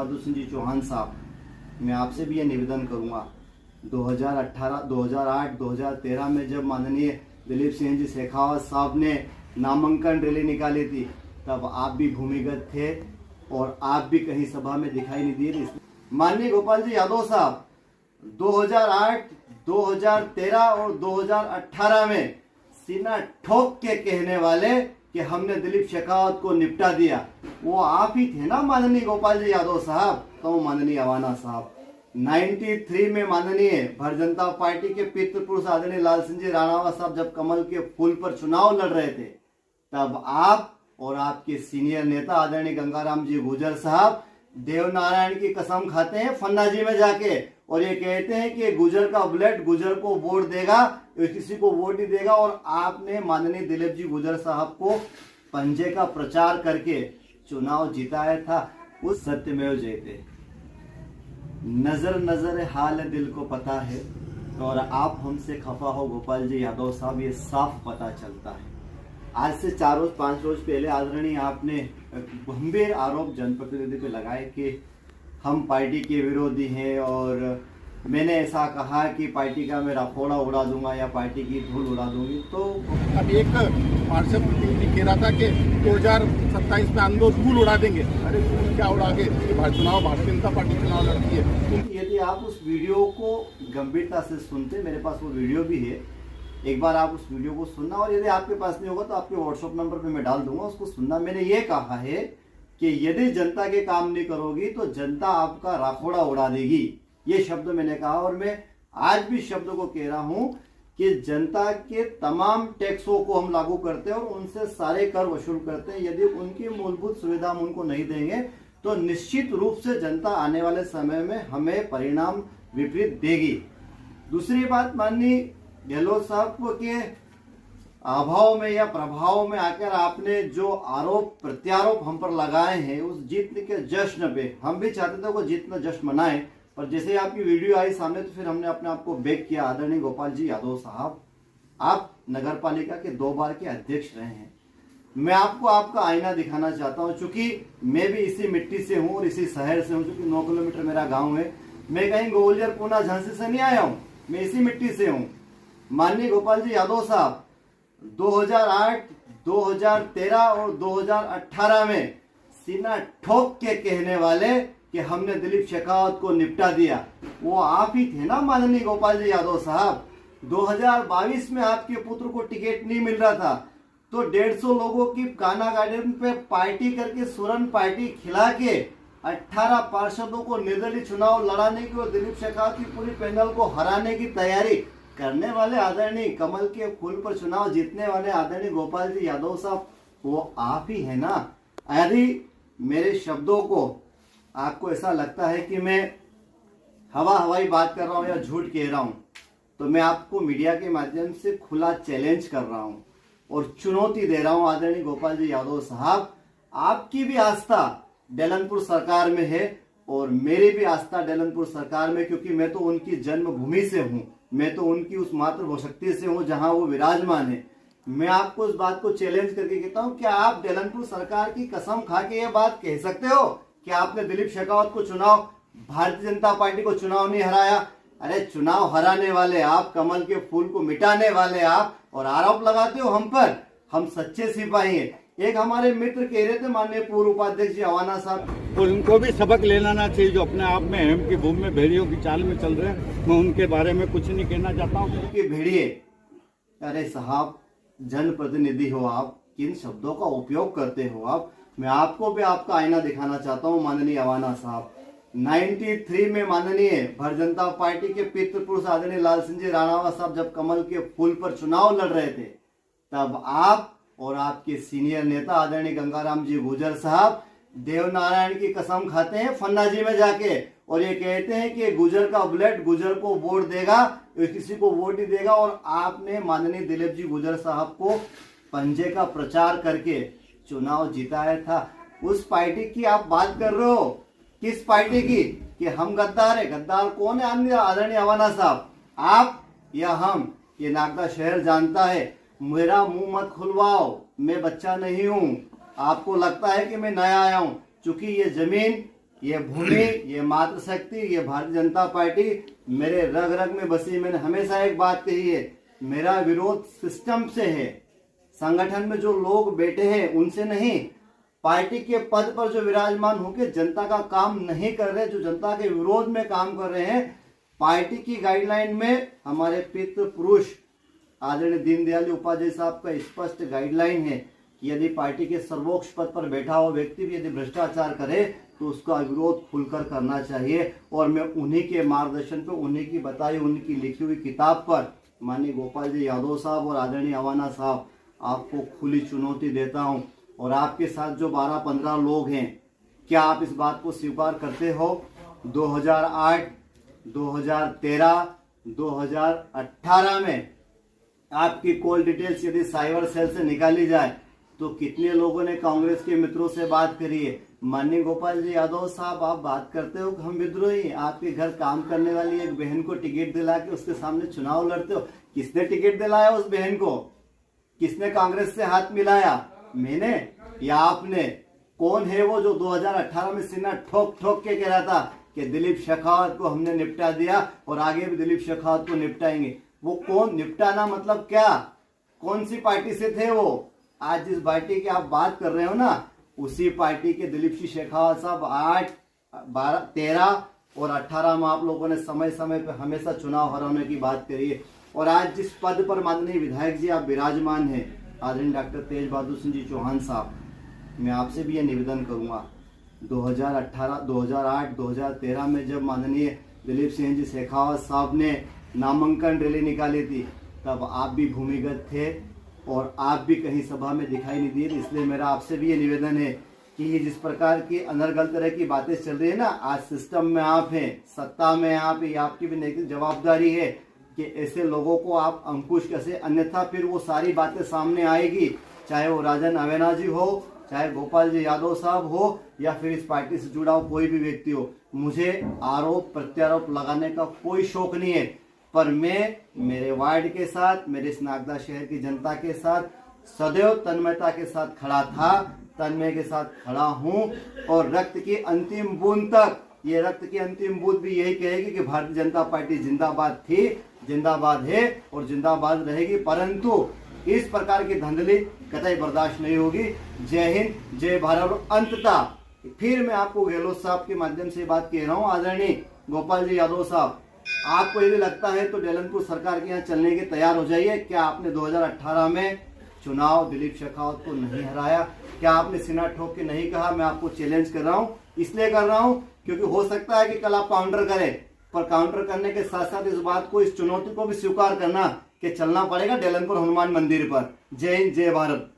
बहादुर सिंह जी चौहान साहब, मैं आपसे भी ये निवेदन करूंगा, 2018, 2008, 2013 में जब माननीय दिलीप सिंह जी शेखावत साहब ने नामांकन रैली निकाली थी, तब आप भी भूमिगत थे और आप भी कहीं सभा में दिखाई नहीं दिए। माननीय गोपाल जी यादव साहब 2008, 2013 और 2018 में सीना ठोक के कहने वाले कि हमने दिलीप शेखावत को निपटा दिया, वो आप ही थे ना माननीय गोपाल जी यादव साहब। तो माननीय अवाना साहब 93 में माननीय भारतीय जनता पार्टी के पितृपुरुष आदरणीय लाल सिंह जी राणावा साहब जब कमल के फूल पर चुनाव लड़ रहे थे, तब आप और आपके सीनियर नेता आदरणीय गंगाराम जी गुर्जर साहब देवनारायण की कसम खाते हैं फन्ना जी में जाके, और ये कहते हैं कि गुर्जर का बुलेट गुर्जर को वोट देगा, किसी को वोट नहीं देगा। और आपने माननीय दिलीप जी गुर्जर साहब को पंजे का प्रचार करके चुनाव जिताया था। उस सत्यमेव जयते, नजर नजर हाल दिल को पता है, और आप हमसे खफा हो गोपाल जी यादव साहब, ये साफ पता चलता है। आज से 4 रोज 5 रोज पहले आदरणीय आपने गंभीर आरोप जनप्रतिनिधि पे लगाए कि हम पार्टी के विरोधी हैं, और मैंने ऐसा कहा कि पार्टी का मैं रफोड़ा उड़ा दूंगा या पार्टी की धूल उड़ा दूंगी। तो अब एक पार्षद प्रतिनिधि कह रहा था कि 2027 में हम लोग धूल उड़ा देंगे। अरे धूल क्या उड़ा के, चुनाव भारतीय जनता पार्टी चुनाव लड़ती है। यदि आप उस वीडियो को गंभीरता से सुनते, मेरे पास वो वीडियो भी है, एक बार आप उस वीडियो को सुनना, और यदि आपके पास नहीं होगा तो आपके व्हाट्सएप नंबर पे मैं डाल दूंगा, उसको सुनना। मैंने ये कहा है कि यदि जनता के काम नहीं करोगी तो जनता आपका राखोड़ा उड़ा देगी, ये शब्द मैंने कहा। और मैं आज भी शब्द को कह रहा हूं कि जनता के तमाम टैक्सों को हम लागू करते हैं और उनसे सारे कर वसूल करते हैं। यदि उनकी मूलभूत सुविधा हम उनको नहीं देंगे तो निश्चित रूप से जनता आने वाले समय में हमें परिणाम विपरीत देगी। दूसरी बात, माननीय गहलोत साहब के अभाव में या प्रभाव में आकर आपने जो आरोप प्रत्यारोप हम पर लगाए हैं, उस जीत के जश्न पे हम भी चाहते थे वो जीतना जश्न मनाएं, पर जैसे आपकी वीडियो आई सामने तो फिर हमने अपने आप को बैक किया। आदरणीय गोपाल जी यादव साहब, आप नगर पालिका के 2 बार के अध्यक्ष रहे हैं। मैं आपको आपका आईना दिखाना चाहता हूं, चूंकि मैं भी इसी मिट्टी से हूं और इसी शहर से हूं, चूंकि 9 किलोमीटर मेरा गांव है। मैं कहीं ग्वालियर, पूना, झांसी से नहीं आया हूं, मैं इसी मिट्टी से हूं। माननीय गोपाल जी यादव साहब 2008, 2013 और 2018 में सीना ठोक के कहने वाले कि हमने दिलीप शेखावत को निपटा दिया, वो आप ही थे ना माननीय गोपाल जी यादव साहब। 2022 में आपके पुत्र को टिकट नहीं मिल रहा था तो 150 लोगों की काना गार्डन पे पार्टी करके सुरन पार्टी खिला के 18 पार्षदों को निर्दलीय चुनाव लड़ाने की और दिलीप शेखावत की पूरी पैनल को हराने की तैयारी करने वाले आदरणीय कमल के फूल पर चुनाव जीतने वाले आदरणीय गोपाल जी यादव साहब, वो आप ही है ना। यदि मेरे शब्दों को आपको ऐसा लगता है कि मैं हवाई बात कर रहा हूं या झूठ कह रहा हूं, तो मैं आपको मीडिया के माध्यम से खुला चैलेंज कर रहा हूं और चुनौती दे रहा हूं। आदरणीय गोपाल जी यादव साहब, आपकी भी आस्था डेलनपुर सरकार में है और मेरी भी आस्था डेलनपुर सरकार में, क्योंकि मैं तो उनकी जन्मभूमि से हूं, मैं तो उनकी उस मातृशक्ति से हूं जहां वो विराजमान है। मैं आपको उस बात को चैलेंज करके कहता हूं, क्या आप डेलनपुर सरकार की कसम खा के ये बात कह सकते हो कि आपने दिलीप शेखावत को चुनाव, भारतीय जनता पार्टी को चुनाव नहीं हराया? अरे चुनाव हराने वाले आप, कमल के फूल को मिटाने वाले आप, और आरोप लगाते हो हम पर। हम सच्चे सिपाही हैं। एक हमारे मित्र कह रहे थे माननीय पूर्व उपाध्यक्ष जी अवाना साहब, तो उनको भी सबक लेना ना चाहिए जो अपने आप में हेम की भूमि में भेड़ियों की चाल में चल रहे हैं। मैं उनके बारे में कुछ नहीं कहना चाहता हूँ कि भेड़िए, अरे साहब जनप्रतिनिधि हो आप, किन शब्दों का उपयोग करते हो आप। मैं आपको भी आपका आईना दिखाना चाहता हूँ माननीय अवाना साहब। 93 में माननीय भारतीय जनता पार्टी के पितृपुरुष आदरणीय लाल सिंह जी राणावा साहब जब कमल के फूल पर चुनाव लड़ रहे थे, तब आप और आपके सीनियर नेता आदरणीय गंगाराम जी गुर्जर साहब देवनारायण की कसम खाते हैं फन्ना जी में जाके, और ये कहते हैं कि गुर्जर का बुलेट गुर्जर को वोट देगा, किसी को वोट नहीं देगा। और आपने माननीय दिलीप जी गुर्जर साहब को पंजे का प्रचार करके चुनाव जिताया था। उस पार्टी की आप बात कर रहे हो, किस पार्टी की? कि हम गद्दार है। गद्दार कौन है आदरणीय अवाना साहब, आप या हम? ये नागदा शहर जानता है। मेरा मुंह मत खुलवाओ, मैं बच्चा नहीं हूं। आपको लगता है कि मैं नया आया हूं, चूंकि ये जमीन, ये भूमि, ये मातृशक्ति, ये भारतीय जनता पार्टी मेरे रग रग में बसी। मैंने हमेशा एक बात कही है, मेरा विरोध सिस्टम से है, संगठन में जो लोग बैठे हैं उनसे नहीं। पार्टी के पद पर जो विराजमान होकर जनता का काम नहीं कर रहे, जो जनता के विरोध में काम कर रहे हैं, पार्टी की गाइडलाइन में हमारे पितृ पुरुष आदरणीय दीनदयाल उपाध्याय साहब का स्पष्ट गाइडलाइन है कि यदि पार्टी के सर्वोच्च पद पर बैठा हुआ व्यक्ति भी यदि भ्रष्टाचार करे तो उसका विरोध खुलकर करना चाहिए। और मैं उन्हीं के मार्गदर्शन पर, उन्हीं की बताई, उनकी लिखी हुई किताब पर माननीय गोपाल जी यादव साहब और आदरणीय अवाना साहब आपको खुली चुनौती देता हूं। और आपके साथ जो 12-15 लोग हैं, क्या आप इस बात को स्वीकार करते हो? 2008, 2013, 2018 में आपकी कॉल डिटेल्स यदि साइबर सेल से निकाली जाए तो कितने लोगों ने कांग्रेस के मित्रों से बात करी है? माननीय गोपाल जी यादव साहब, आप बात करते हो कि हम विद्रोही, आपके घर काम करने वाली एक बहन को टिकट दिला के उसके सामने चुनाव लड़ते हो। किसने टिकट दिलाया उस बहन को? किसने कांग्रेस से हाथ मिलाया? मैंने या आपने? कौन है वो जो 2018 में सीना ठोक ठोक के कह रहा था कि दिलीप शेखावत को हमने निपटा दिया और आगे भी दिलीप शेखावत को निपटाएंगे? वो कौन? निपटाना मतलब क्या? कौन सी पार्टी से थे वो? आज जिस पार्टी की आप बात कर रहे हो ना, उसी पार्टी के दिलीप सिंह शेखावत साहब 8, 12, 13 और 18 में आप लोगों ने समय समय पर हमेशा चुनाव हराने की बात करी है। और आज जिस पद पर माननीय विधायक जी आप विराजमान हैं, आदरणीय डॉक्टर तेज बहादुर सिंह जी चौहान साहब, मैं आपसे भी ये निवेदन करूंगा, 2018, 2008, 2013 में जब माननीय दिलीप सिंह जी शेखावत साहब ने नामांकन रैली निकाली थी, तब आप भी भूमिगत थे और आप भी कहीं सभा में दिखाई नहीं दिए। इसलिए मेरा आपसे भी ये निवेदन है कि ये जिस प्रकार की अनर्गल तरह की बातें चल रही है ना, आज सिस्टम में आप हैं, सत्ता में आप हैं, आपकी भी नैतिक जवाबदारी है कि ऐसे लोगों को आप अंकुश कसे, अन्यथा फिर वो सारी बातें सामने आएगी, चाहे वो राजन अवेना जी हो, चाहे गोपाल जी यादव साहब हो, या फिर इस पार्टी से जुड़ा हुआ कोई भी व्यक्ति हो। मुझे आरोप प्रत्यारोप लगाने का कोई शौक नहीं है, पर मैं मेरे वार्ड के साथ, मेरे इस नागदा शहर की जनता के साथ सदैव तन्मयता के साथ खड़ा था, तन्मय के साथ खड़ा हूं। और रक्त की अंतिम बूंद तक, ये रक्त की अंतिम बूंद भी यही कहेगी कि भारतीय जनता पार्टी जिंदाबाद थी, जिंदाबाद है और जिंदाबाद रहेगी। परंतु इस प्रकार की धांधली कतई बर्दाश्त नहीं होगी। जय हिंद, जय भारत। और अंततः फिर मैं आपको गहलोत साहब के माध्यम से बात कह रहा हूं, आदरणीय गोपाल जी यादव साहब, आपको यदि लगता है तो डेलनपुर सरकार के यहाँ चलने के तैयार हो जाइए। क्या आपने 2018 में चुनाव दिलीप शेखावत को नहीं हराया? क्या आपने सीना ठोक के नहीं कहा? मैं आपको चैलेंज कर रहा हूँ, इसलिए कर रहा हूँ क्योंकि हो सकता है कि कल आप काउंटर करें, पर काउंटर करने के साथ साथ इस बात को, इस चुनौती को भी स्वीकार करना कि चलना पड़ेगा डेलनपुर हनुमान मंदिर पर। जय हिंद, जय भारत।